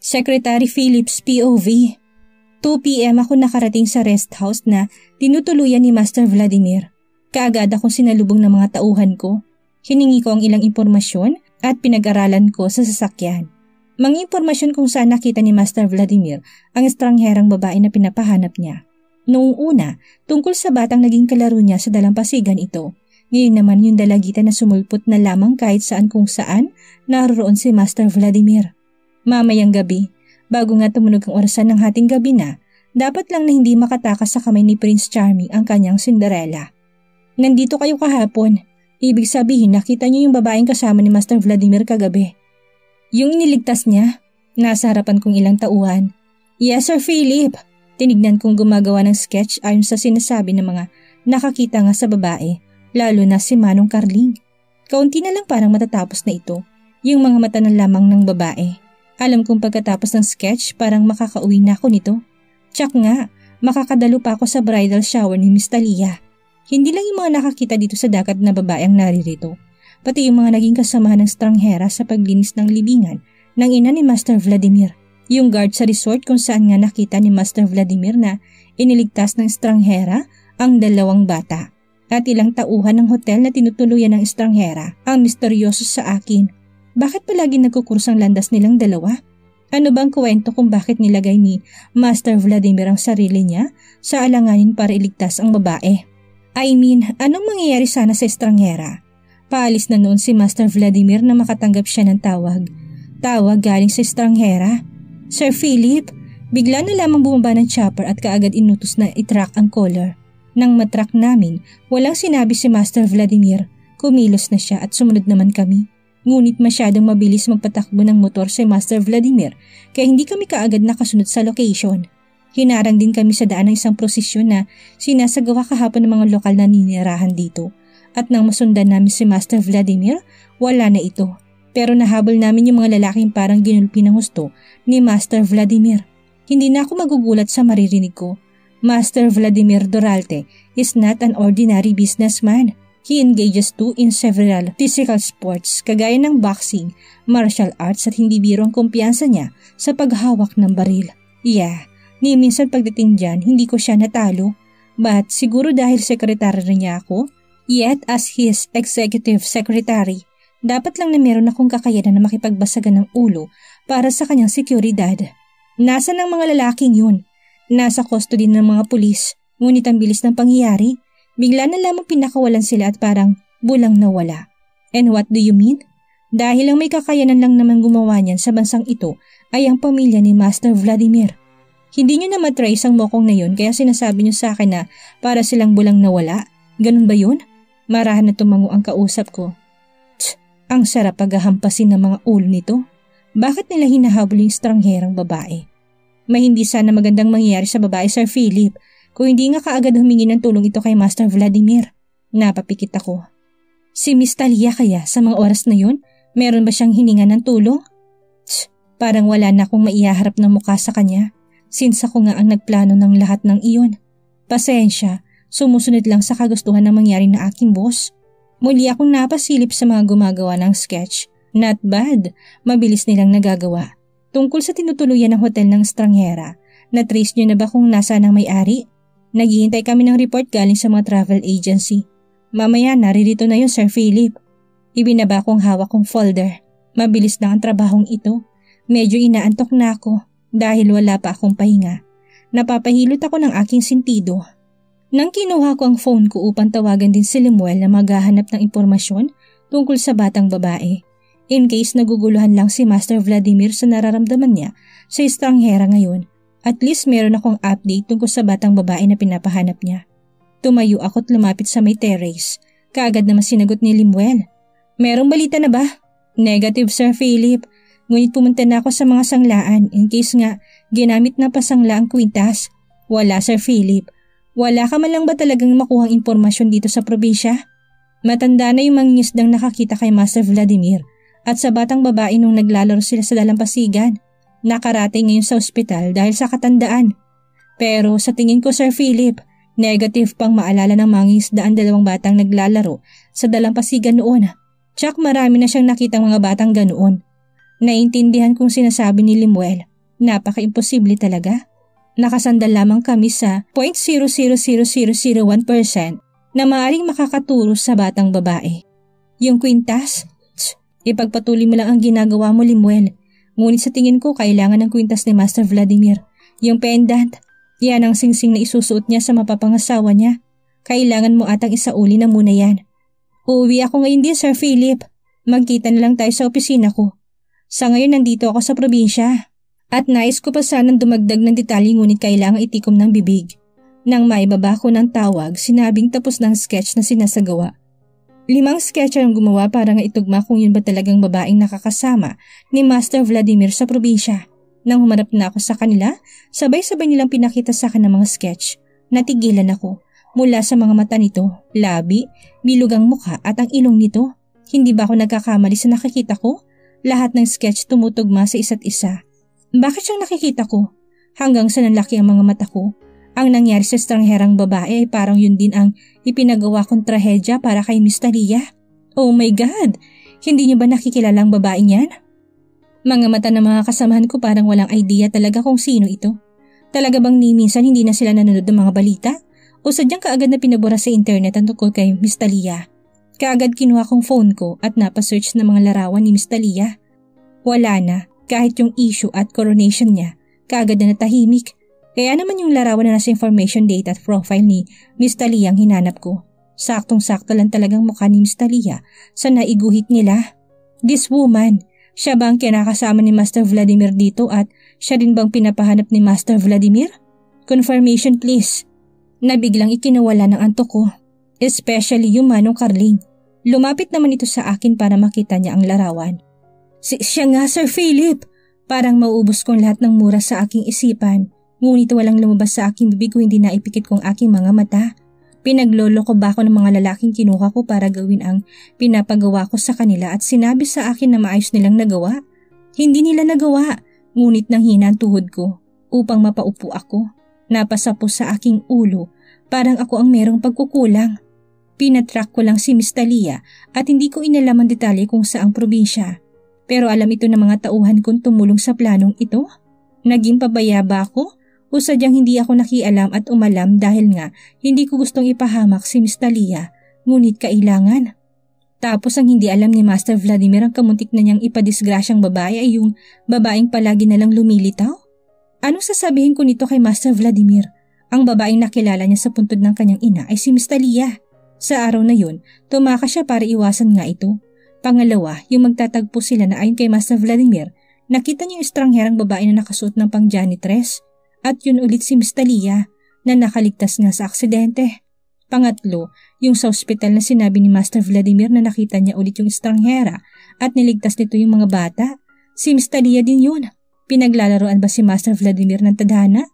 Secretary Phillips POV. 2 p.m. ako nakarating sa rest house na tinutuluyan ni Master Vladimir. Kaagad akong sinalubong ng mga tauhan ko. Hiningi ko ang ilang impormasyon at pinag-aralan ko sa sasakyan. Mga impormasyon kung saan nakita ni Master Vladimir ang estrangherang babae na pinapahanap niya. Noong una, tungkol sa batang naging kalaro niya sa dalampasigan ito. Ngayon naman yung dalagitan na sumulpot na lamang kahit saan kung saan naroon si Master Vladimir. Mamayang gabi, bago nga tumunog ang orasan ng hating gabi na, dapat lang na hindi makatakas sa kamay ni Prince Charming ang kanyang Cinderella. Nandito kayo kahapon. Ibig sabihin nakita niyo yung babaeng kasama ni Master Vladimir kagabi. Yung iniligtas niya, nasa harapan kong ilang tauhan. Yes, Sir Philip. Tinignan kong gumagawa ng sketch ayon sa sinasabi ng mga nakakita nga sa babae, lalo na si Manong Carling. Kaunti na lang parang matatapos na ito, yung mga mata na lamang ng babae. Alam kong pagkatapos ng sketch parang makakauwi na ako nito. Tsak nga, makakadalo pa ako sa bridal shower ni Miss Talia. Hindi lang yung mga nakakita dito sa dagat na babae ang naririto, pati yung mga naging kasamahan ng stranghera sa paglinis ng libingan ng ina ni Master Vladimir. Yung guard sa resort kung saan nga nakita ni Master Vladimir na iniligtas ng stranghera ang 2 bata. At ilang tauhan ng hotel na tinutuluyan ng stranghera ang misteryoso sa akin. Bakit palagi nagkukursang landas nilang 2? Ano bang kwento kung bakit nilagay ni Master Vladimir ang sarili niya sa alanganin para iligtas ang babae? I mean, anong mangyayari sana sa estranghera? Paalis na noon si Master Vladimir na makatanggap siya ng tawag. Tawag galing sa estranghera. Sir Philip, bigla na lamang bumaba ng chopper at kaagad inutos na itrack ang caller. Nang matrack namin, walang sinabi si Master Vladimir. Kumilos na siya at sumunod naman kami. Ngunit masyadong mabilis magpatakbo ng motor si Master Vladimir kaya hindi kami kaagad nakasunod sa location. Hinarang din kami sa daan ng isang prosesyon na sinasagawa kahapon ng mga lokal na ninirahan dito. At nang masundan namin si Master Vladimir, wala na ito. Pero nahabol namin yung mga lalaking parang ginulpi ng husto ni Master Vladimir. Hindi na ako magugulat sa maririnig ko. Master Vladimir Doralte is not an ordinary businessman. He engages too in several physical sports kagaya ng boxing, martial arts at hindi biro ang kumpiyansa niya sa paghawak ng baril. Yeah, ni minsan pagdating dyan hindi ko siya natalo. But siguro dahil sekretary niya ako, yet as his executive secretary, dapat lang na meron akong kakayanan na makipagbasagan ng ulo para sa kanyang seguridad. Nasa ng mga lalaking yun? Nasa custody ng mga pulis, ngunit ang bilis ng pangyayari. Bigla na lamang pinakawalan sila at parang bulang nawala. And what do you mean? Dahil ang may kakayanan lang naman gumawa niyan sa bansang ito ay ang pamilya ni Master Vladimir. Hindi niyo na matrace ang mokong na yun kaya sinasabi niyo sa akin na para silang bulang nawala. Ganun ba yun? Marahan na tumango ang kausap ko. Ang sarap paghahampasin ng mga ulo nito. Bakit nila hinahabol yung strangherang babae? May hindi sana magandang mangyayari sa babae, Sir Philip. Kung hindi nga kaagad humingi ng tulong ito kay Master Vladimir. Napapikit ako. Si Miss Talia kaya sa mga oras na yun, meron ba siyang hininga ng tulong? Parang wala na akong maihaharap ng mukha sa kanya. Since ako nga ang nagplano ng lahat ng iyon. Pasensya, sumusunod lang sa kagustuhan ng mangyari na aking boss. Muli akong napasilip sa mga gumagawa ng sketch. Not bad, mabilis nilang nagagawa. Tungkol sa tinutuluyan ng hotel ng stranghera, na-trace nyo na ba kung nasaan ang may-ari? Naghihintay kami ng report galing sa mga travel agency. Mamaya naririto na yun, Sir Philip. Ibinaba kong hawak kong folder. Mabilis lang ang trabahong ito. Medyo inaantok na ako dahil wala pa akong pahinga. Napapahilot ako ng aking sentido. Nang kinuha ko ang phone ko upang tawagan din si Lemuel na maghahanap ng impormasyon tungkol sa batang babae. In case naguguluhan lang si Master Vladimir sa nararamdaman niya sa estranghera ngayon. At least meron akong update tungkol sa batang babae na pinapahanap niya. Tumayo ako at lumapit sa may terrace. Kaagad naman sinagot ni Lemuel. Merong balita na ba? Negative, Sir Philip. Ngunit pumunta na ako sa mga sanglaan in case nga ginamit na pasangla ang kwintas. Wala, Sir Philip. Wala ka man lang ba talagang makuhang impormasyon dito sa probinsya? Matanda na yung mangingisdang nakakita kay Master Vladimir at sa batang babae nung naglalaro sila sa dalampasigan. Nakarating ngayon sa ospital dahil sa katandaan. Pero sa tingin ko, Sir Philip, negative pang maalala ng mangingisdaan 2 batang naglalaro sa dalampasigan noon. Tsak marami na siyang nakitang mga batang ganoon. Naintindihan kong sinasabi ni Lemuel. Napaka-imposible talaga. Nakasandal lamang kami sa 0.00001% na maaaring makakaturo sa batang babae. Yung kwintas? Ipagpatuloy mo lang ang ginagawa mo, Limuel. Ngunit sa tingin ko kailangan ng kwintas ni Master Vladimir. Yung pendant, yan ang singsing na isusuot niya sa mapapangasawa niya. Kailangan mo atang isauli na muna yan. Uuwi ako ngayon din, Sir Philip. Magkita na lang tayo sa opisina ko. Sa ngayon nandito ako sa probinsya. At nais ko pa sanang dumagdag ng detalye ngunit kailangan itikom ng bibig. Nang maibaba ko ng tawag, sinabing tapos ng sketch na sinasagawa. 5 sketch ang gumawa para nga itugma kung yun ba talagang babaeng nakakasama ni Master Vladimir sa probinsya. Nang humarap na ako sa kanila, sabay-sabay nilang pinakita sa akin ng mga sketch. Natigilan ako. Mula sa mga mata nito, labi, bilog ang mukha at ang ilong nito. Hindi ba ako nagkakamali sa nakikita ko? Lahat ng sketch tumutugma sa isa't isa. Bakit siyang nakikita ko? Hanggang sa nanlaki ang mga mata ko. Ang nangyari sa estrangherang babae ay parang yun din ang ipinagawa kong trahedya para kay Miss Talia. Oh my God! Hindi niyo ba nakikilala ang babaeng yan? Mga mata ng mga kasamahan ko parang walang idea talaga kung sino ito. Talaga bang ni minsan hindi na sila nanonood ng mga balita? O sadyang kaagad na pinabura sa internet ang tungkol kay Miss Talia? Kaagad kinuha kong phone ko at napasearch ng mga larawan ni Miss Talia. Wala na. Kahit yung issue at coronation niya, kaagad na natahimik. Kaya naman yung larawan na nasa information data at profile ni Miss Talia ang hinanap ko. Saktong-sakto lang talagang mukha ni Miss Talia sa naiguhit nila. This woman, siya ba ang kinakasama ni Master Vladimir dito at siya rin bang pinapahanap ni Master Vladimir? Confirmation please. Nabiglang ikinawala ng antok ko. Especially yung Manong Carling. Lumapit naman ito sa akin para makita niya ang larawan. Siya nga, Sir Philip. Parang mauubos kong lahat ng mura sa aking isipan. Ngunit walang lumabas sa aking bibig ko hindi naipikit kong aking mga mata. Pinaglolo ko ba ako ng mga lalaking kinuha ko para gawin ang pinapagawa ko sa kanila at sinabi sa akin na maayos nilang nagawa? Hindi nila nagawa, ngunit nanghina ang tuhod ko upang mapaupo ako. Napasa po sa aking ulo, parang ako ang merong pagkukulang. Pinatrack ko lang si Miss Talia at hindi ko inalam ang detalye kung saang probinsya. Pero alam ito ng mga tauhan kong tumulong sa planong ito? Naging pabaya ba ako? O sadyang hindi ako nakialam at umalam dahil nga hindi ko gustong ipahamak si Miss Talia, ngunit kailangan. Tapos ang hindi alam ni Master Vladimir ang kamuntik na niyang ipadisgrasyang babae ay yung babaeng palagi na lang lumilitaw? Anong sasabihin ko nito kay Master Vladimir? Ang babaeng nakilala niya sa puntod ng kanyang ina ay si Miss Talia. Sa araw na yun, tumakas siya para iwasan nga ito. Pangalawa, yung magtatagpo sila na ayon kay Master Vladimir, nakita niya yung estrangherang babae na nakasuot ng pang-janitress at yun ulit si Miss Talia na nakaligtas nga sa aksidente. Pangatlo, yung sa ospital na sinabi ni Master Vladimir na nakita niya ulit yung estranghera at niligtas nito yung mga bata. Si Miss Talia din yun. Pinaglalaroan ba si Master Vladimir ng tadhana?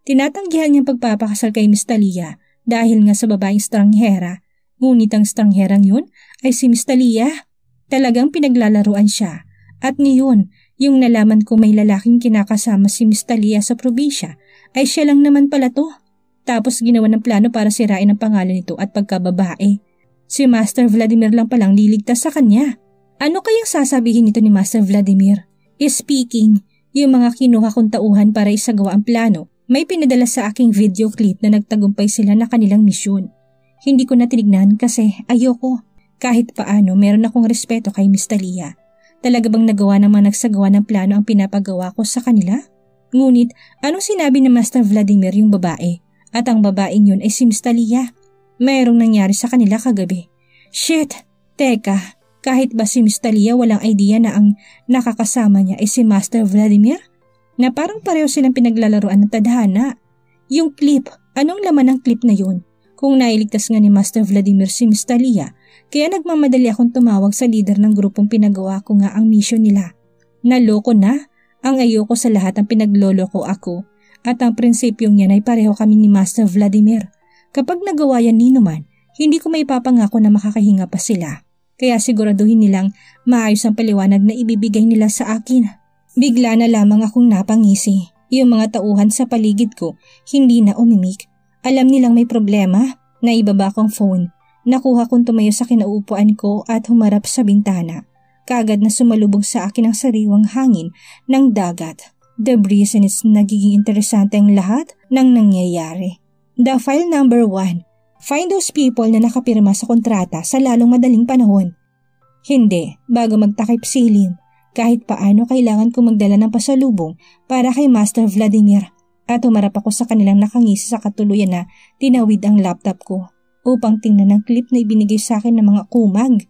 Tinatanggihan niyang pagpapakasal kay Miss Talia dahil nga sa babaeng estranghera. Ngunit ang estrangerang yun ay si Miss Talia. Talagang pinaglalaruan siya. At ngayon, yung nalaman ko may lalaking kinakasama si Miss Talia sa probinsya, ay siya lang naman pala to. Tapos ginawa ng plano para sirain ang pangalan nito at pagkababae. Si Master Vladimir lang palang liligtas sa kanya. Ano kayang sasabihin nito ni Master Vladimir? Speaking, yung mga kinuha kong tauhan para isagawa ang plano, may pinadala sa aking video clip na nagtagumpay sila na kanilang misyon. Hindi ko na tinignan kasi ayoko. Kahit paano, meron akong respeto kay Miss Talia. Talaga bang nagawa ng mga nagsagawa ng plano ang pinapagawa ko sa kanila? Ngunit, anong sinabi ng Master Vladimir yung babae? At ang babaeng yun ay si Miss Talia. Mayroong nangyari sa kanila kagabi. Shit! Teka, kahit ba si Miss Talia walang idea na ang nakakasama niya ay si Master Vladimir? Na parang pareho silang pinaglalaroan ng tadhana. Yung clip, anong laman ng clip na yun? Kung nailigtas nga ni Master Vladimir si Miss Talia, kaya nagmamadali akong tumawag sa leader ng grupong pinagawa ko nga ang mission nila. Naloko na, ang ayoko sa lahat ang pinagloloko ako at ang prinsipyong yan ay pareho kami ni Master Vladimir. Kapag nagawa yan ni naman, hindi ko maipapangako na makakahinga pa sila. Kaya siguraduhin nilang maayos ang paliwanag na ibibigay nila sa akin. Bigla na lamang akong napangisi. Yung mga tauhan sa paligid ko hindi na umimik. Alam nilang may problema, naibaba kong phone. Nakuha kong tumayo sa kinauupuan ko at humarap sa bintana. Kaagad na sumalubog sa akin ang sariwang hangin ng dagat. The breeze and it's nagiging interesante ang lahat ng nangyayari. The file number 1. Find those people na nakapirma sa kontrata sa lalong madaling panahon. Hindi, bago magtakip silim. Kahit paano kailangan ko magdala ng pasalubong para kay Master Vladimir at humarap ako sa kanilang nakangisi sa katuluyan na tinawid ang laptop ko upang tingnan ang clip na ibinigay sa akin ng mga kumag.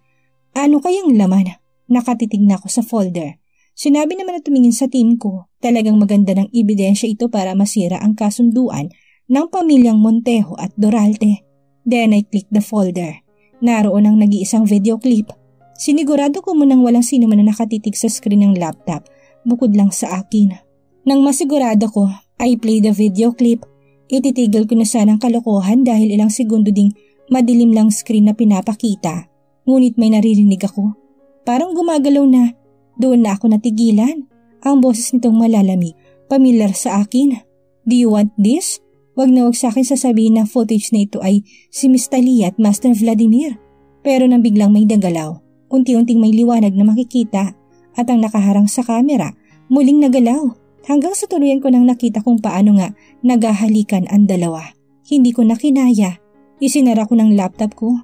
Ano kayang laman? Nakatitig na ako sa folder. Sinabi naman na tumingin sa team ko. Talagang maganda ng ebidensya ito para masira ang kasunduan ng pamilyang Montejo at Duralte. Then I clicked the folder. Naroon ang nag-iisang video clip. Sinigurado ko munang walang sino man na nakatitig sa screen ng laptop bukod lang sa akin. Nang masigurado ko, I played the video clip. Ititigil ko na sana ang kalokohan dahil ilang segundo ding madilim lang screen na pinapakita. Ngunit may naririnig ako. Parang gumagalaw na. Doon na ako natigilan. Ang boses nitong malalamig, pamilyar sa akin. Do you want this? Wag na wag sa akin sasabihin na footage na ito ay si Miss Talia at Master Vladimir. Pero nang biglang may nagalaw, unti-unting may liwanag na makikita at ang nakaharang sa kamera muling nagalaw. Hanggang sa tuluyan ko nang nakita kung paano nga naghahalikan ang dalawa. Hindi ko na kinaya. Isinara ko ng laptop ko.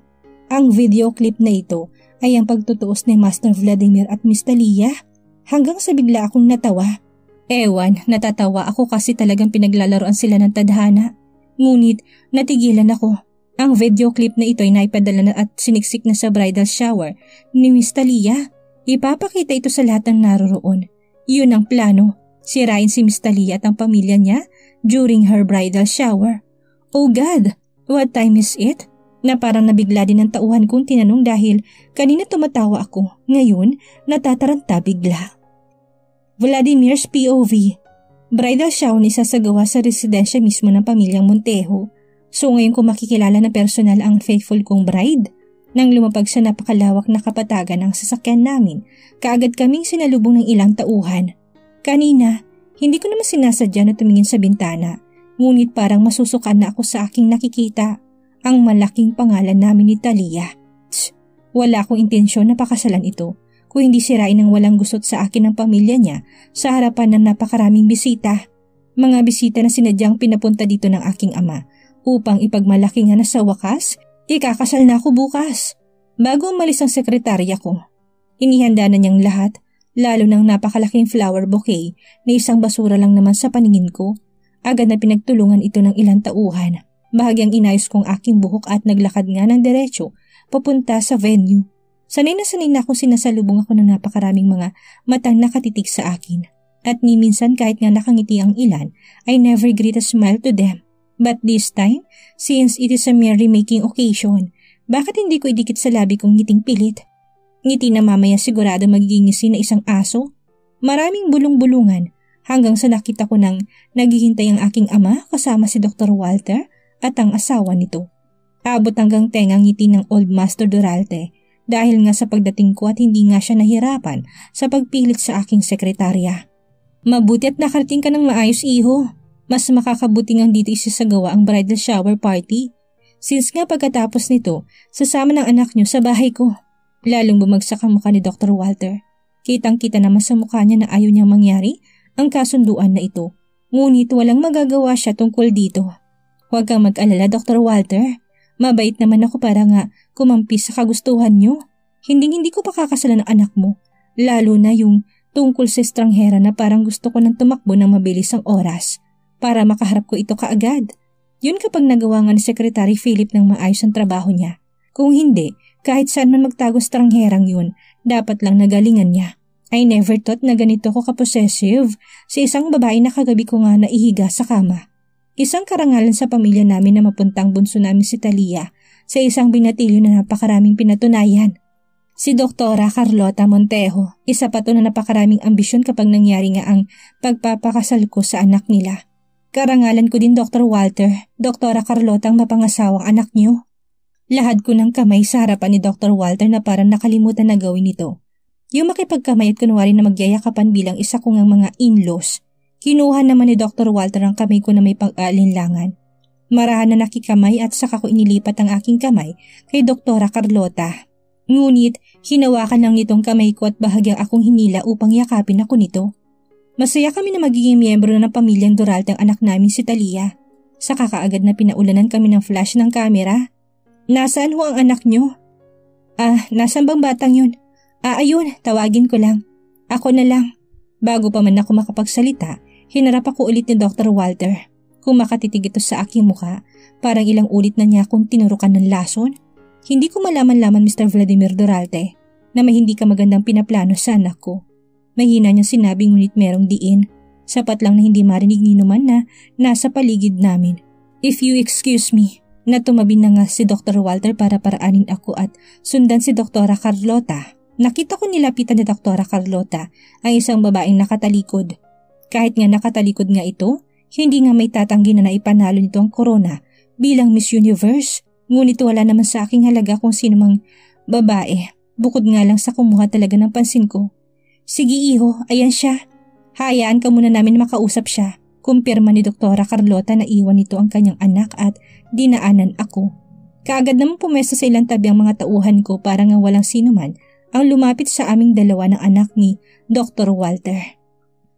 Ang video clip na ito ay ang pagtutuos ni Master Vladimir at Miss Talia. Hanggang sa bigla akong natawa. Ewan, natatawa ako kasi talagang pinaglalaroan sila ng tadhana. Ngunit natigilan ako. Ang video clip na ito ay naipadala na at siniksik na sa bridal shower ni Miss Talia. Ipapakita ito sa lahat ng naroroon. Yun ang plano. Sirain si Miss Talia at ang pamilya niya during her bridal shower. Oh God, what time is it? Na parang nabigla din ang tauhan kong tinanong dahil kanina tumatawa ako, ngayon natataranta bigla. Vladimir's POV. Bridal shower ni sasagawa sa residensya mismo ng pamilyang Montejo. So ngayon ko makikilala na personal ang faithful kong bride. Nang lumapag sa napakalawak na kapatagan ng sasakyan namin, kaagad kaming sinalubong ng ilang tauhan. Kanina, hindi ko naman sinasadya na tumingin sa bintana, ngunit parang masusukan na ako sa aking nakikita, ang malaking pangalan namin ni Talia. Wala akong intensyon na pakasalan ito, kung hindi sirain ng walang gusot sa akin ng pamilya niya sa harapan ng napakaraming bisita. Mga bisita na sinadyang pinapunta dito ng aking ama upang ipagmalaki nga na sa wakas, ikakasal na ako bukas. Bago umalis ang sekretarya ko, inihanda na niyang lahat. Lalo ng napakalaking flower bouquet na isang basura lang naman sa paningin ko. Agad na pinagtulungan ito ng ilang tauhan. Bahagyang inayos kong aking buhok at naglakad nga ng diretso papunta sa venue. Sanay na akong sinasalubong ako ng napakaraming mga matang nakatitig sa akin. At ni minsan kahit nga nakangiti ang ilan, I never greet a smile to them. But this time, since it is a merry-making occasion, bakit hindi ko idikit sa labi kong ngiting pilit? Ngiti na mamaya sigurado magiging ngisi na isang aso. Maraming bulong-bulungan hanggang sa nakita ko nang naghihintay ang aking ama kasama si Dr. Walter at ang asawa nito. Abot hanggang tengang ngiti ng Old Master Duralte dahil nga sa pagdating ko at hindi nga siya nahirapan sa pagpilit sa aking sekretarya. Mabuti at nakarating ka ng maayos, iho. Mas makakabuti ngang dito isasagawa ang bridal shower party. Since nga pagkatapos nito, sasama ng anak niyo sa bahay ko. Lalong bumagsak ang mukha ni Dr. Walter. Kitang-kita naman sa mukha niya na ayaw niyang mangyari ang kasunduan na ito. Ngunit walang magagawa siya tungkol dito. Huwag kang mag-alala, Dr. Walter. Mabait naman ako para nga kumampi sa kagustuhan niyo. Hindi ko pakakasalan ang anak mo. Lalo na yung tungkol sa estranghera na parang gusto ko nang tumakbo ng mabilis ang oras para makaharap ko ito kaagad. Yun kapag nagawa nga ni Secretary Philip ng maayos ang trabaho niya. Kung hindi, kahit saan man magtago strangherang yun, dapat lang nagalingan niya. I never thought na ganito ko kapossessive sa isang babae na kagabi ko nga naihiga sa kama. Isang karangalan sa pamilya namin na mapuntang bunso namin si Talia sa isang binatilyo na napakaraming pinatunayan. Si Doktora Carlota Montejo, isa pa to na napakaraming ambisyon kapag nangyari nga ang pagpapakasal ko sa anak nila. Karangalan ko din Dr. Walter, Doktora Carlota ang mapangasawang anak niyo. Lahad ko ng kamay sa harapan ni Dr. Walter na parang nakalimutan na gawin ito. Yung makipagkamay at kunwari na magyayakapan bilang isa ko ngang mga in-laws. Kinuha naman ni Dr. Walter ang kamay ko na may pag-aalinlangan. Marahan na nakikamay at saka ko inilipat ang aking kamay kay Doktora Carlota. Ngunit hinawakan lang nitong kamay ko at bahagyang akong hinila upang yakapin ako nito. Masaya kami na magiging miyembro na ng pamilyang Duralte ang anak namin si Talia. Sa kakaagad na pinaulanan kami ng flash ng kamera. Nasaan ho ang anak nyo? Nasaan bang batang yun? Ayun, tawagin ko lang. Ako na lang. Bago pa man ako makapagsalita, hinarap ako ulit ni Dr. Walter. Kung makatitig ito sa aking muka, parang ilang ulit na niya akong tinurukan ng lason. Hindi ko malaman-laman Mr. Vladimir Duralte na may hindi ka magandang pinaplano sa anak ko. Mahina niyang sinabi ngunit merong diin. Sapat lang na hindi marinig ni Numan na nasa paligid namin. If you excuse me. Na tumabi na nga si Dr. Walter para paraanin ako at sundan si Dr. Carlota. Nakita ko nilapitan ni Dr. Carlota ang isang babaeng nakatalikod. Kahit nga nakatalikod nga ito, hindi nga may tatanggi na naipanalo nito ang corona bilang Miss Universe. Ngunit wala naman sa aking halaga kung sino mang babae. Bukod nga lang sa kumuha talaga ng pansin ko. Sige iho, ayan siya. Hayaan ka muna namin makausap siya. Kumpirma ni Dr. Carlota na iwan nito ang kanyang anak at dinaanan ako. Kaagad naman pumesa sa ilang tabi ang mga tauhan ko para nga walang sino man ang lumapit sa aming dalawa ng anak ni Dr. Walter.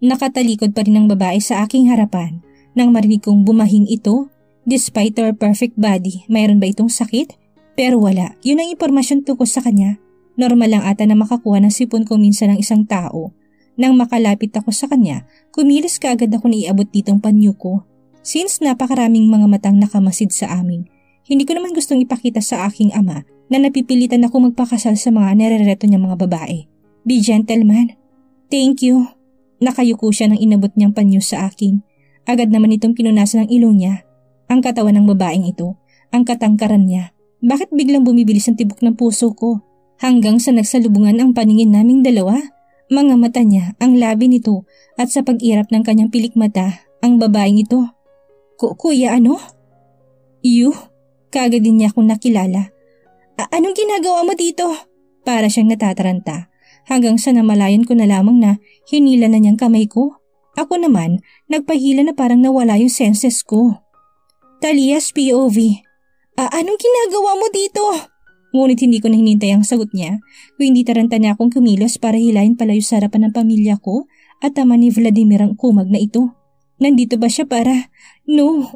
Nakatalikod pa rin ang babae sa aking harapan nang marinig kong bumahing ito. Despite her perfect body, mayroon ba itong sakit? Pero wala, yun ang impormasyon tungkol sa kanya. Normal lang ata na makakuha ng sipon ko minsan ng isang tao. Nang makalapit ako sa kanya, kumilos kaagad ako na iabot ditong panyo ko. Since napakaraming mga matang nakamasid sa amin, hindi ko naman gustong ipakita sa aking ama na napipilitan ako magpakasal sa mga nerereto niya mga babae. Be gentleman. Thank you. Nakayuko siya nang inabot niyang panyo sa akin. Agad naman itong pinunasan ng ilong niya. Ang katawan ng babaeng ito, ang katangkaran niya. Bakit biglang bumibilis ang tibok ng puso ko? Hanggang sa nagsalubungan ang paningin naming dalawa. Mga mata niya, ang labi nito at sa pag-irap ng kanyang pilik mata, ang babaeng ito. Kuya ano? You? Kaagad din niya akong nakilala. Anong ginagawa mo dito? Para siyang natataranta hanggang sa namalayan ko na lamang na hinila na niyang kamay ko. Ako naman, nagpahila na parang nawala yung senses ko. Talia's POV. Anong ginagawa mo dito? Ngunit hindi ko na hinintay ang sagot niya, kung hindi taranta niya akong kumilos para hilahin palayo sa harapan ng pamilya ko at ama ni Vladimir ang kumag na ito. Nandito ba siya para,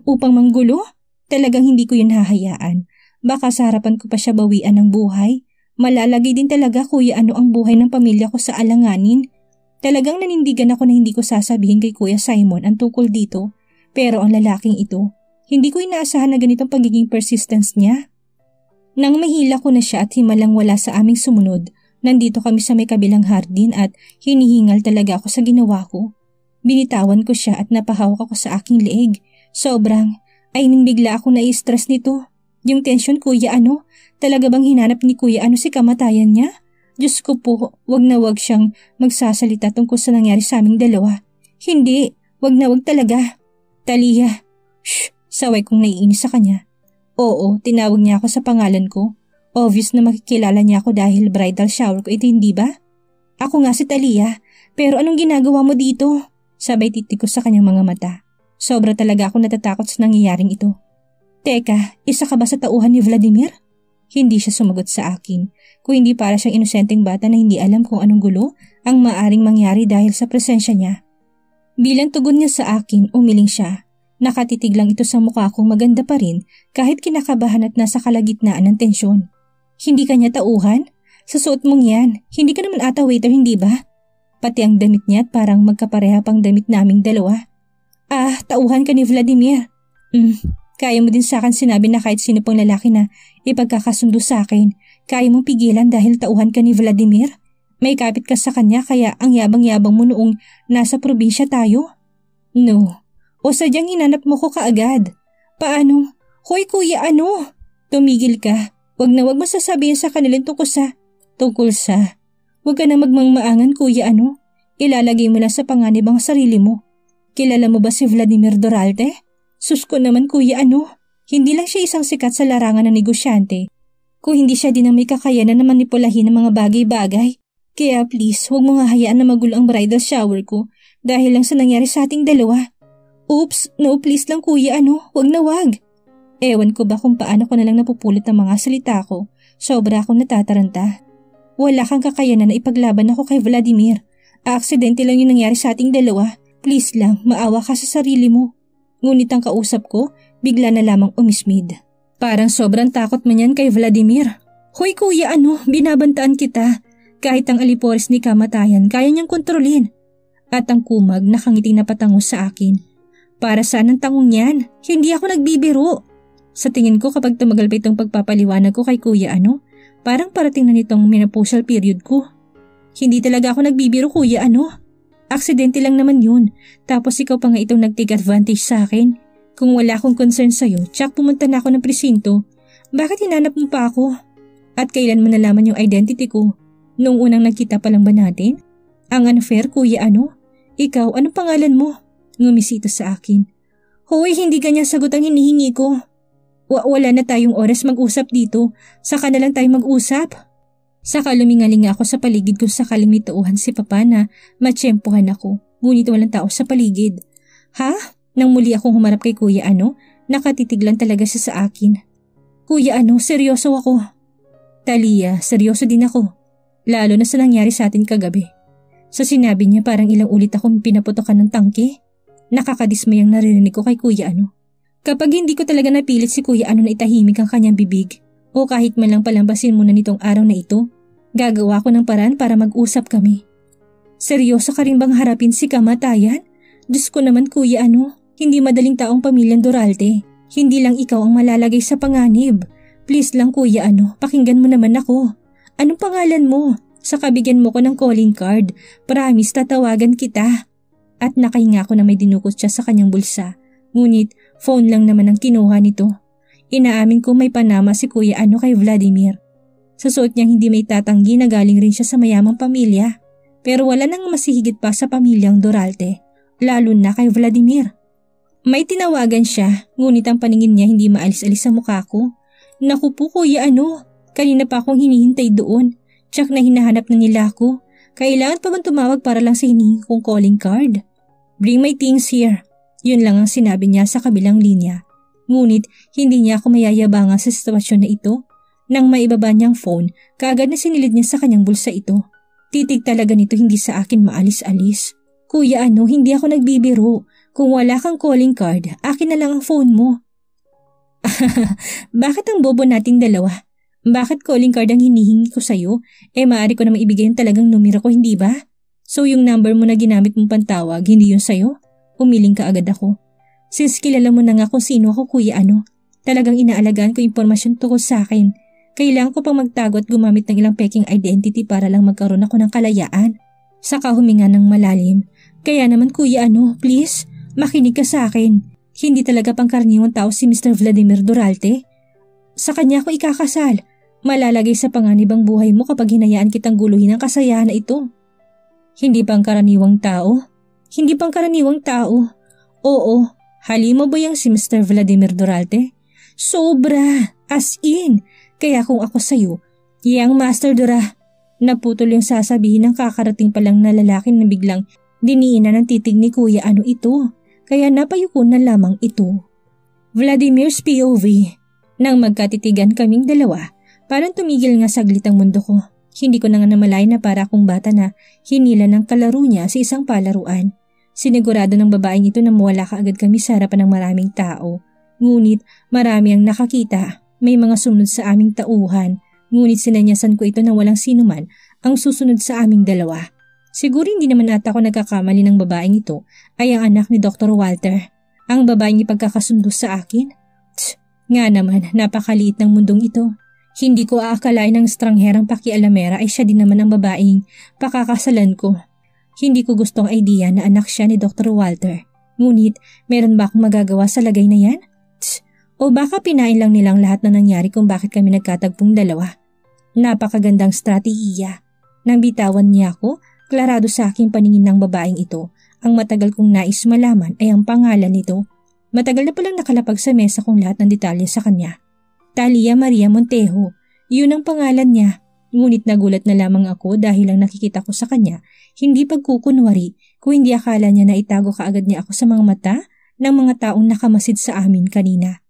upang manggulo? Talagang hindi ko yun hahayaan. Baka sa harapan ko pa siya bawian ng buhay. Malalagay din talaga kuya ano ang buhay ng pamilya ko sa alanganin. Talagang nanindigan ako na hindi ko sasabihin kay Kuya Simon ang tungkol dito. Pero ang lalaking ito, hindi ko inaasahan na ganitong pagiging persistence niya. Nang mahila ko na siya at himalang wala sa aming sumunod, nandito kami sa may kabilang hardin at hinihingal talaga ako sa ginawa ko. Binitawan ko siya at napahawak ako sa aking leeg. Sobrang, bigla ako nai-stress nito. Yung tension kuya ano, talaga bang hinanap ni kuya ano si kamatayan niya? Diyos ko po, wag na wag siyang magsasalita tungkol sa nangyari sa aming dalawa. Hindi, wag na wag talaga. Talia, shh, saway kong naiinis sa kanya. Oo, tinawag niya ako sa pangalan ko. Obvious na makikilala niya ako dahil bridal shower ko ito, hindi ba? Ako nga si Talia, pero anong ginagawa mo dito? Sabay titig ko sa kanyang mga mata. Sobra talaga ako natatakot sa nangyayaring ito. Teka, isa ka ba sa tauhan ni Vladimir? Hindi siya sumagot sa akin, kung hindi para siyang inosenteng bata na hindi alam kung anong gulo ang maaring mangyari dahil sa presensya niya. Bilang tugon niya sa akin, umiling siya. Nakatitig lang ito sa mukha kong maganda pa rin kahit kinakabahan at nasa kalagitnaan ng tensyon. Hindi ka niya tauhan? Sa suot mong yan, hindi ka naman ata waiter, hindi ba? Pati ang damit niya at parang magkapareha pang damit naming dalawa. Tauhan ka ni Vladimir. Kaya mo din sa akin sinabi na kahit sino pang lalaki na ipagkakasundo sa akin, kaya mong pigilan dahil tauhan ka ni Vladimir? May kapit ka sa kanya kaya ang yabang-yabang mo noong nasa probinsya tayo? No. O sadyang hinanap mo ko kaagad? Paano? Hoy kuya ano? Tumigil ka. Wag na wag mo sasabihin sa kanilang tungkol sa. Wag ka na magmangmaangan kuya ano? Ilalagay mo lang sa panganib ang sarili mo. Kilala mo ba si Vladimir Duralte? Sus ko naman kuya ano? Hindi lang siya isang sikat sa larangan ng negosyante. Kung hindi siya din ang may kakayanan na manipulahin ng mga bagay-bagay. Kaya please, huwag mo nga hayaan na magulo ang bridal shower ko dahil lang sa nangyari sa ating dalawa. Oops, no please lang kuya ano, wag na wag. Ewan ko ba kung paano ko na lang napupulot ang mga salita ko. Sobra akong natataranta. Wala kang kakayanan na ipaglaban ako kay Vladimir. Aksidente lang yung nangyari sa ating dalawa. Please lang, maawa ka sa sarili mo. Ngunit ang kausap ko, bigla na lamang umismid. Parang sobrang takot man yan kay Vladimir. Hoy kuya, binabantaan kita. Kahit ang alipores ni kamatayan, kaya niyang kontrolin. At ang kumag nakangiti na patango sa akin. Para saan ang tangong yan? Hindi ako nagbibiro. Sa tingin ko kapag tumagal pa itong pagpapaliwanag ko kay kuya parang parating na nitong menopausal period ko. Hindi talaga ako nagbibiro kuya Aksidente lang naman yun. Tapos ikaw pa nga itong nag-take advantage sa akin. Kung wala akong concern sa'yo, tsak pumunta na ako ng presinto. Bakit hinanap mo pa ako? At kailan mo nalaman yung identity ko? Noong unang nagkita pa lang ba natin? Ang unfair kuya Ikaw, anong pangalan mo? Ngumisi ito sa akin. Hoy, hindi ganyan sagot ang hinihingi ko. Wala na tayong oras mag-usap dito. Saka na lang tayo mag-usap. Saka lumingaling ako sa paligid kung sakaling may tauhan si Papa na matsyempohan ako. Ngunit walang tao sa paligid. Ha? Nang muli akong humarap kay Kuya nakatitig lang talaga siya sa akin. Kuya seryoso ako. Talia, seryoso din ako. Lalo na sa nangyari sa atin kagabi. Sa sinabi niya parang ilang ulit akong pinaputokan ng tangke. Nakakadismayang naririnig ko kay Kuya Kapag hindi ko talaga napilit si Kuya na itahimik ang kanyang bibig o kahit man lang palambasin muna nitong araw na ito, gagawa ko ng paraan para mag-usap kami. Seryoso ka rin bang harapin si kamatayan? Diyos ko naman Kuya hindi madaling taong pamilyang Duralte. Hindi lang ikaw ang malalagay sa panganib. Please lang Kuya pakinggan mo naman ako. Anong pangalan mo? Saka bigyan mo ko ng calling card. Promise tatawagan kita. At nakahinga ko na may dinukot siya sa kanyang bulsa. Ngunit phone lang naman ang kinuha nito. Inaamin ko may panama si Kuya kay Vladimir. Sa suot niyang hindi may tatanggi na galing rin siya sa mayamang pamilya. Pero wala nang masihigit pa sa pamilyang Duralte. Lalo na kay Vladimir. May tinawagan siya, ngunit ang paningin niya hindi maalis-alis sa mukha ko. Naku po Kuya kanina pa akong hinihintay doon. Tsak na hinahanap na nila ako. Kailangan pa bang tumawag para lang sa hinihingi kong calling card? Bring my things here. Yun lang ang sinabi niya sa kabilang linya. Ngunit hindi niya ako mayayabangan sa sitwasyon na ito. Nang maibaba niyang phone, kaagad na sinilid niya sa kanyang bulsa ito. Titig talaga nito hindi sa akin maalis-alis. Kuya hindi ako nagbibiro. Kung wala kang calling card, akin na lang ang phone mo. Bakit ang bobo nating dalawa? Bakit calling card ang hinihingi ko sa'yo? Maaari ko namang ibigay yung talagang numero ko, hindi ba? So yung number mo na ginamit mong pantawag, hindi yun sa'yo? Umiling ka agad ako. Since kilala mo na nga kung sino ako Kuya talagang inaalagaan ko impormasyon tungkol sa akin. Kailangan ko pang magtago at gumamit ng ilang peking identity para lang magkaroon ako ng kalayaan. Saka huminga ng malalim. Kaya naman Kuya please, makinig ka sa akin. Hindi talaga pangkaraniwang tao si Mr. Vladimir Duralte. Sa kanya ako ikakasal. Malalagay sa panganib ang buhay mo kapag hinayaan kitang guluhin ang kasayahan na ito. Hindi pangkaraniwang tao? Hindi pangkaraniwang tao. Oo, halimo ba yung si Mr. Vladimir Duralte? Sobra, as in. Kaya kung ako sa'yo, yang Master Dura, naputol yung sasabihin ng kakarating palang na lalaki na biglang diniinan ng titig ni Kuya ito. Kaya napayuko na lamang ito. Vladimir's POV. Nang magkatitigan kaming dalawa, parang tumigil nga saglit ang mundo ko. Hindi ko na nga namalay na para akong bata na hinila ng kalaro niya sa isang palaruan. Sinigurado ng babaeng ito na mawala kaagad kami sa harapan ng maraming tao. Ngunit marami ang nakakita. May mga sumunod sa aming tauhan. Ngunit sinanyasan ko ito na walang sinuman ang susunod sa aming dalawa. Siguro hindi naman ata ako nagkakamali ng babaeng ito ay ang anak ni Dr. Walter. Ang babaeng ipagkakasundo sa akin? Nga naman, napakaliit ng mundong ito. Hindi ko aakalain ng strangherang pakialamera ay siya din naman ang babaeng pakakasalan ko. Hindi ko gustong idea na anak siya ni Dr. Walter. Ngunit, meron ba akong magagawa sa lagay na yan? O baka pinain lang nilang lahat na nangyari kung bakit kami nagkatagpong dalawa. Napakagandang strategiya. Nang bitawan niya ako, klarado sa aking paningin ng babaeng ito. Ang matagal kong nais malaman ay ang pangalan nito. Matagal na palang nakalapag sa mesa kong lahat ng detalye sa kanya. Talia Maria Montejo, yun ang pangalan niya. Ngunit nagulat na lamang ako dahil lang nakikita ko sa kanya, hindi pagkukunwari kung hindi akala niya na itago kaagad niya ako sa mga mata ng mga taong nakamasid sa amin kanina.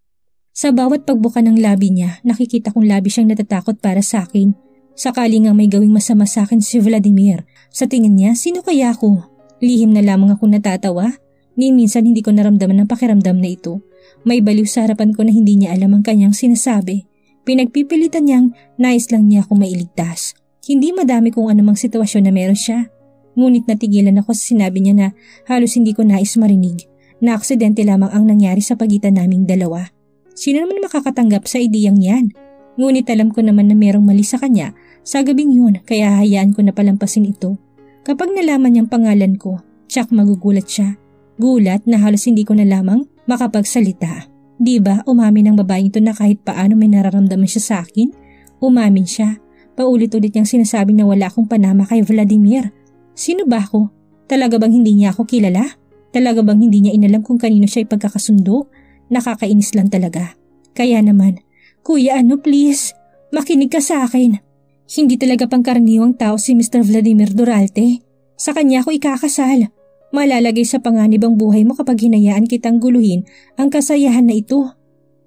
Sa bawat pagbuka ng labi niya, nakikita kong labi siyang natatakot para sa akin. Sakali nga may gawing masama sa akin si Vladimir, Sa tingin niya, sino kaya ako? Lihim na lamang ako natatawa. Ni minsan hindi ko naramdaman ang pakiramdam na ito. May baliw sa harapan ko na hindi niya alam ang kanyang sinasabi. Pinagpipilitan niyang nais lang niya akong mailigtas. Hindi madami kung anumang sitwasyon na meron siya. Ngunit natigilan ako sa sinabi niya na halos hindi ko nais marinig. Na aksidente lamang ang nangyari sa pagitan naming dalawa. Sino naman makakatanggap sa ideyang yan? Ngunit alam ko naman na merong mali sa kanya sa gabing yun, kaya hayaan ko na palampasin ito. Kapag nalaman niyang pangalan ko, tsak magugulat siya. Gulat na halos hindi ko na lamang makapagsalita. Diba umamin ang babaeng ito na kahit paano may nararamdaman siya sa akin? Umamin siya. Paulit-ulit niyang sinasabi na wala akong panama kay Vladimir. Sino ba ako? Talaga bang hindi niya ako kilala? Talaga bang hindi niya inalam kung kanino siya ipagkakasundo? Nakakainis lang talaga. Kaya naman, Kuya please, makinig ka sa akin. Hindi talaga pangkaraniwang tao si Mr. Vladimir Duralte. Sa kanya ako ikakasal. Malalagay sa panganib ang buhay mo kapag hinayaan kitang guluhin ang kasayahan na ito.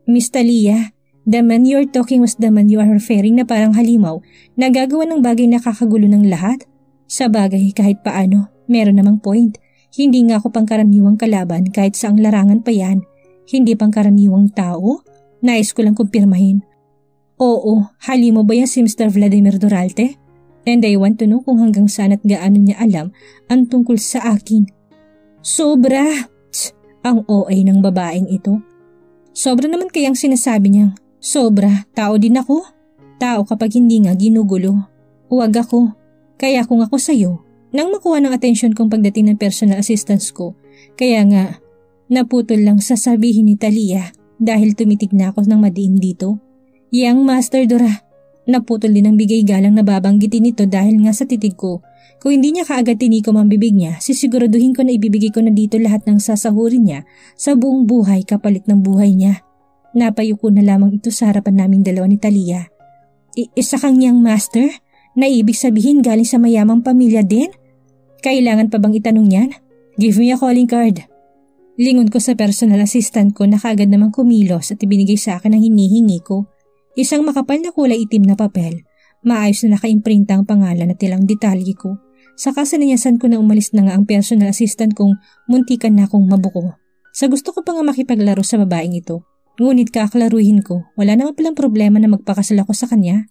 Miss Talia, the man you're talking was the man you are referring na parang halimaw na gagawa ng bagay na kakagulo ng lahat. Sa bagay kahit paano, meron namang point. Hindi nga ako pangkaraniwang kalaban kahit saang larangan pa yan. Hindi pangkaraniwang tao? Nais ko lang kumpirmahin. Oo, halimaw ba yan si Mr. Vladimir Duralte? And I want to know kung hanggang saan at gaano niya alam ang tungkol sa akin. Sobra! Ang OA ng babaeng ito. Sobra naman kayang sinasabi niyang, sobra, tao din ako. Tao kapag hindi nga ginugulo. Huwag ako. Kaya kung ako sa'yo, nang makuha ng atensyon kong pagdating ng personal assistance ko, kaya nga, naputol lang sasabihin ni Talia dahil tumitig na ako ng madiin dito. Yang Master Dora, naputol din ang bigay galang na babanggitin nito dahil nga sa titig ko. Kung hindi niya kaagad tinikom ang bibig niya, sisiguraduhin ko na ibibigay ko na dito lahat ng sasahurin niya sa buong buhay kapalit ng buhay niya. Napayuko na lamang ito sa harapan naming dalawa ni Talia. Isa kang Yang Master? Na ibig sabihin galing sa mayamang pamilya din? Kailangan pa bang itanong yan? Give me a calling card. Lingon ko sa personal assistant ko na kaagad namang kumilos at ibinigay sa akin ang hinihingi ko. Isang makapal na kulay itim na papel. Maayos na nakaimprinta ang pangalan at ilang detalye ko. Saka sinanyasan ko na umalis na nga ang personal assistant kong muntikan na akong mabuko. Sa gusto ko pa nga makipaglaro sa babaeng ito. Ngunit kaklaruhin ko, wala naman palang problema na magpakasal ako sa kanya.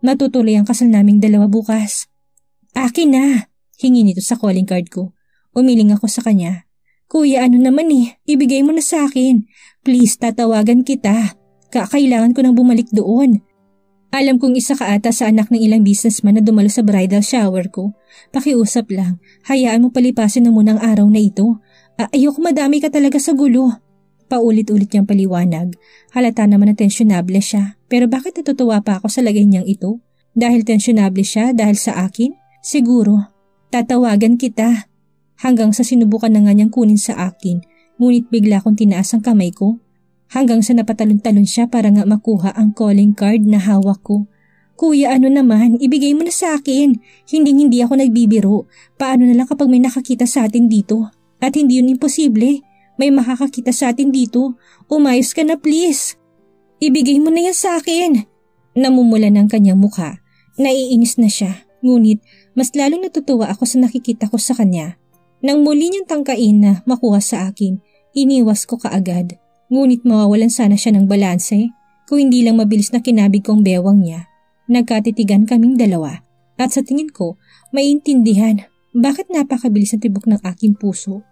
Matutuloy ang kasal naming dalawa bukas. Akin na! Hingi nito sa calling card ko. Umiling ako sa kanya. Kuya naman ibigay mo na sa akin. Please tatawagan kita. Kailangan ko nang bumalik doon. Alam kong isa ka ata sa anak ng ilang businessman na dumalo sa bridal shower ko. Pakiusap lang, hayaan mo palipasin na muna ang araw na ito. Ayoko madami ka talaga sa gulo. Paulit-ulit niyang paliwanag. Halata naman na tensyonable siya. Pero bakit natutuwa pa ako sa lagay niyang ito? Dahil tensyonable siya dahil sa akin? Siguro. Tatawagan kita. Hanggang sa sinubukan na nga niyang kunin sa akin. Ngunit bigla kong tinaas ang kamay ko. Hanggang sa napatalon-talon siya para nga makuha ang calling card na hawak ko. Kuya naman, ibigay mo na sa akin. Hindi ako nagbibiro. Paano na lang kapag may nakakita sa atin dito? At hindi yun imposible. May makakakita sa atin dito. Umayos ka na please. Ibigay mo na yan sa akin. Namumula ng kanyang mukha. Naiinis na siya. Ngunit mas lalong natutuwa ako sa nakikita ko sa kanya. Nang muli niyang tangkain na makuha sa akin, iniwas ko kaagad. Ngunit mawawalan sana siya ng balanse kung hindi lang mabilis na kinabig kong bewang niya. Nagkatitigan kaming dalawa at sa tingin ko maiintindihan bakit napakabilis ang tibok ng aking puso.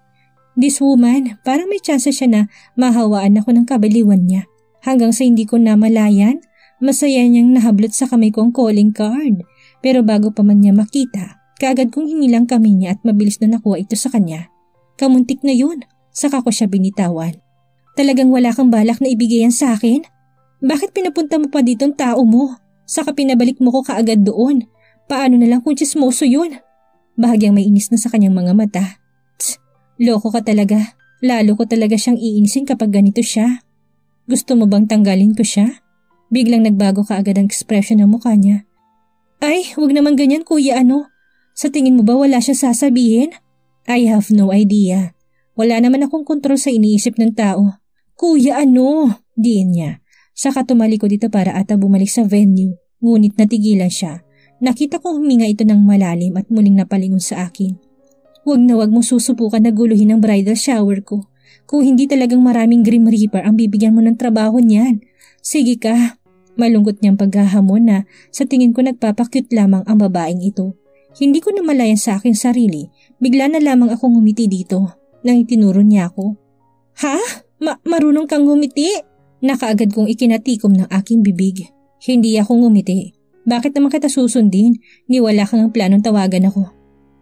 This woman, parang may tsansa siya na mahawaan ako ng kabaliwan niya. Hanggang sa hindi ko namalayan, masaya niyang nahablot sa kamay ko ang calling card. Pero bago pa man niya makita, kaagad kong hinilang kamay niya at mabilis na nakuha ito sa kanya. Kamuntik na yun, saka ko siya binitawan. Talagang wala kang balak na ibigay yan sa akin? Bakit pinapunta mo pa dito ang tao mo? Saka pinabalik mo ko kaagad doon. Paano na lang kung chismoso yun? Bahagyang may inis na sa kanyang mga mata. Loko ka talaga. Lalo ko talaga siyang iinisin kapag ganito siya. Gusto mo bang tanggalin ko siya? Biglang nagbago kaagad ang ekspresyon ng mukha niya. Ay, wag naman ganyan kuya Sa tingin mo ba wala siya sasabihin? I have no idea. Wala naman akong kontrol sa iniisip ng tao. Kuya diin niya. Saka tumalikod dito para ata bumalik sa venue. Ngunit natigilan siya. Nakita kong huminga ito ng malalim at muling napalingon sa akin. Huwag na huwag mong susubukan na guluhin ang bridal shower ko. Kung hindi talagang maraming Grim Reaper ang bibigyan mo ng trabaho niyan. Sige ka. Malungkot niyang paghahamon na sa tingin ko nagpapakyut lamang ang babaeng ito. Hindi ko namalayan sa aking sarili. Bigla na lamang akong ngumiti dito nang itinuro niya ako. Ha? Marunong kang ngumiti? Nakaagad kong ikinatikom ng aking bibig. Hindi ako ngumiti. Bakit naman kita susundin? Ni wala kang planong tawagan ako.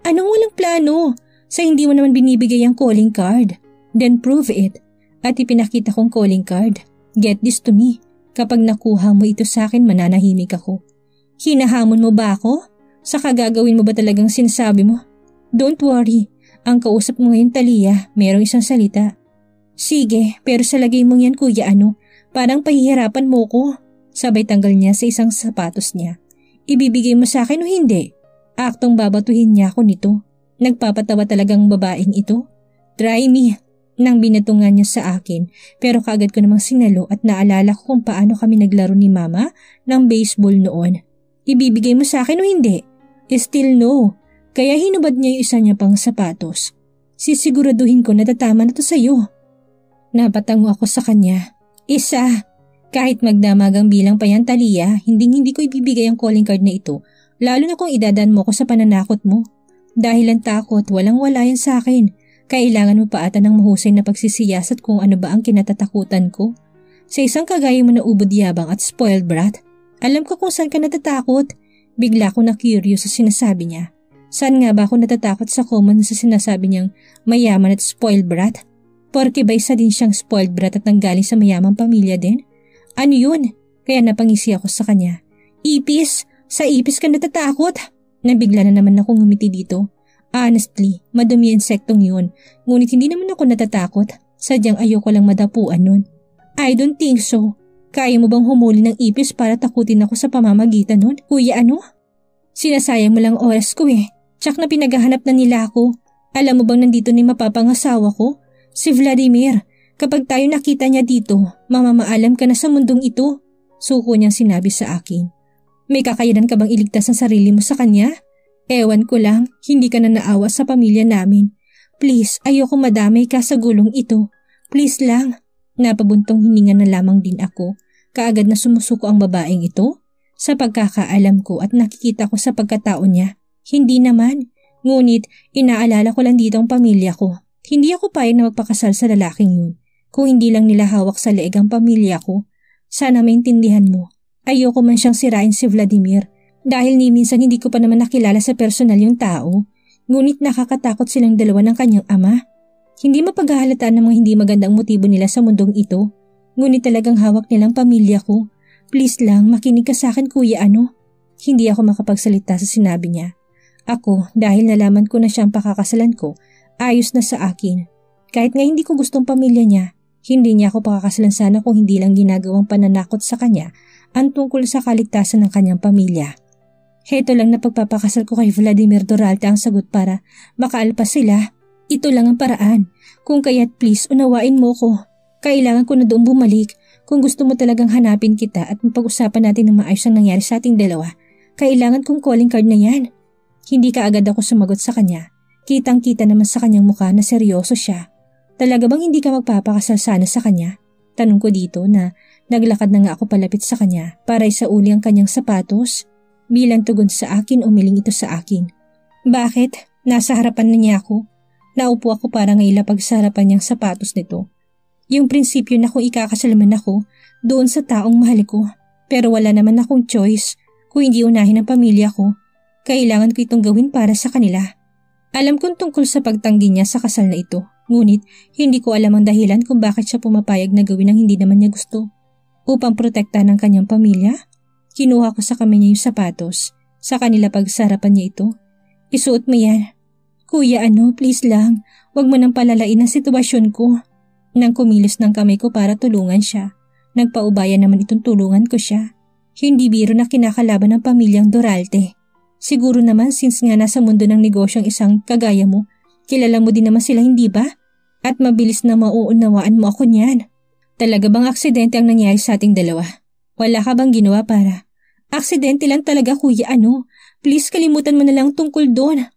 Anong walang plano? Sa hindi mo naman binibigay ang calling card. Then prove it. At ipinakita kong calling card. Get this to me. Kapag nakuha mo ito sa akin, mananahimik ako. Hinahamon mo ba ako? Saka gagawin mo ba talagang sinasabi mo? Don't worry. Ang kausap mo ngayon, Talia, merong isang salita. Sige, pero sa lagay mong yan, kuya parang pahihirapan mo ko. Sabay tanggal niya sa isang sapatos niya. Ibibigay mo sa akin o hindi? Aktong babatuhin niya ako nito. Nagpapatawa talagang babaeng ito. Try me. Nang binatungan niya sa akin, pero kaagad ko namang sinalo at naalala ko kung paano kami naglaro ni mama ng baseball noon. Ibibigay mo sa akin o hindi? Still no. Kaya hinubad niya yung isa niya pang sapatos. Sisiguraduhin ko na tatama na to sa'yo. Napatango ako sa kanya. Isa. Kahit magdamagang bilang pa yan, Talia, hindi ko ibibigay ang calling card na ito, lalo na kung idadaan mo ko sa pananakot mo. Dahil ang takot, walang-wala yan sa akin. Kailangan mo pa ata ng mahusay na pagsisiyasat kung ano ba ang kinatatakutan ko. Sa isang kagaya mo na ubod-yabang at spoiled brat, alam ko kung saan ka natatakot. Bigla ko na curious sa sinasabi niya. Saan nga ba ako natatakot sa common sa sinasabi niyang mayaman at spoiled brat? Porke ba isa din siyang spoiled brat at nanggaling sa mayamang pamilya din? Ano yun? Kaya napangisi ako sa kanya. Ipis? Sa ipis ka natatakot? Nabigla na naman akong ngumiti dito. Honestly, madumi insektong yun. Ngunit hindi naman ako natatakot. Sadyang ayoko lang madapuan nun. I don't think so. Kaya mo bang humuli ng ipis para takutin ako sa pamamagitan nun? Kuya Sinasayang mo lang oras ko eh. Tsak na pinaghahanap na nila ako. Alam mo bang nandito ni mapapangasawa ko? Si Vladimir. Kapag tayo nakita niya dito, mamamaalam ka na sa mundong ito. Suko niyang sinabi sa akin. May kakayanan ka bang iligtas ang sarili mo sa kanya? Ewan ko lang, hindi ka na naawa sa pamilya namin. Please, ayoko madamay ka sa gulong ito. Please lang. Napabuntong hininga na lamang din ako. Kaagad na sumusuko ang babaeng ito. Sa pagkakaalam ko at nakikita ko sa pagkatao niya. Hindi naman. Ngunit, inaalala ko lang dito ang pamilya ko. Hindi ako payag na magpakasal sa lalaking yun. Kung hindi lang nila hawak sa leeg ang pamilya ko. Sana maintindihan mo. Ayoko man siyang sirain si Vladimir. Dahil ni minsan hindi ko pa naman nakilala sa personal yung tao. Ngunit nakakatakot silang dalawa ng kanyang ama. Hindi mapaghahalataan ng mga hindi magandang motibo nila sa mundong ito. Ngunit talagang hawak nilang pamilya ko. Please lang, makinig ka sa akin kuya Hindi ako makapagsalita sa sinabi niya. Ako, dahil nalaman ko na siyang pakakasalan ko, ayos na sa akin. Kahit nga hindi ko gustong pamilya niya, hindi niya ako pakakasalan sana kung hindi lang ginagawang pananakot sa kanya ang tungkol sa kaligtasan ng kanyang pamilya. Heto lang na pagpapakasal ko kay Vladimir Doralte ang sagot para makaalpas sila. Ito lang ang paraan. Kung kaya't please unawain mo ko. Kailangan ko na doon bumalik. Kung gusto mo talagang hanapin kita at mapag-usapan natin ng maayos ang nangyari sa ating dalawa, kailangan kong calling card na yan. Hindi ka agad ako sumagot sa kanya. Kitang-kita naman sa kanyang mukha na seryoso siya. Talaga bang hindi ka magpapakasal sana sa kanya? Tanong ko dito na naglakad na nga ako palapit sa kanya para isauli ang kanyang sapatos. Bilang tugon sa akin, umiling ito sa akin. Bakit? Nasa harapan na niya ako. Naupo ako para ngailapag sa harapan niyang sapatos nito. Yung prinsipyo na kung ikakasalaman ako doon sa taong mahal ko. Pero wala naman akong choice kung hindi unahin ang pamilya ko. Kailangan ko itong gawin para sa kanila. Alam kong tungkol sa pagtanggi niya sa kasal na ito. Ngunit hindi ko alam ang dahilan kung bakit siya pumapayag na gawin ang hindi naman niya gusto. Upang protektahan ang kanyang pamilya, kinuha ko sa kamay niya yung sapatos. Sa kanila pagsarapan niya ito. Isuot mo yan. Kuya please lang, wag mo nang palalain ang sitwasyon ko. Nang kumilos ng kamay ko para tulungan siya. Nagpaubaya naman itong tulungan ko siya. Hindi biro na kinakalaban ng pamilyang Doralte. Siguro naman since nga nasa mundo ng negosyong isang kagaya mo, kilala mo din naman sila hindi ba? At mabilis na mauunawaan mo ako niyan. Talaga bang aksidente ang nangyari sa ating dalawa? Wala ka bang ginawa para? Aksidente lang talaga kuya Please kalimutan mo na lang tungkol doon.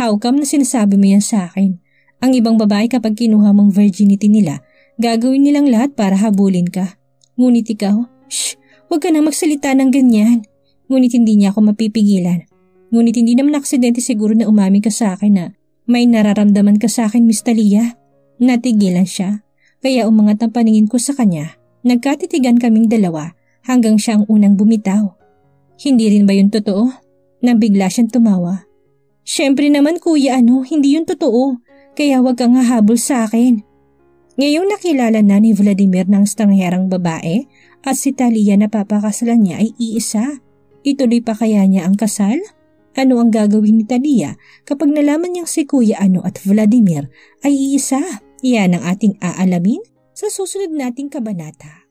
How come na sinasabi mo yan sa akin? Ang ibang babae kapag kinuha mong virginity nila, gagawin nilang lahat para habulin ka. Ngunit ikaw, shh, huwag ka na magsalita ng ganyan. Ngunit hindi niya ako mapipigilan. Ngunit hindi naman aksidente siguro na umamin ka sa akin na may nararamdaman ka sa akin, Miss Talia. Natigilan siya, kaya umangat ang paningin ko sa kanya. Nagkatitigan kaming dalawa hanggang siya ang unang bumitaw. Hindi rin ba yun totoo? Nang bigla siyang tumawa. Siyempre naman kuya, hindi yun totoo. Kaya wag kang hahabol sa akin. Ngayong nakilala na ni Vladimir ng strangherang babae at si Talia na papakasalan niya ay iisa. Ituloy pa kaya niya ang kasal? Ano ang gagawin ni Talia kapag nalaman niyang si Kuya at Vladimir ay iisa? Iyan ang ating aalamin sa susunod nating kabanata.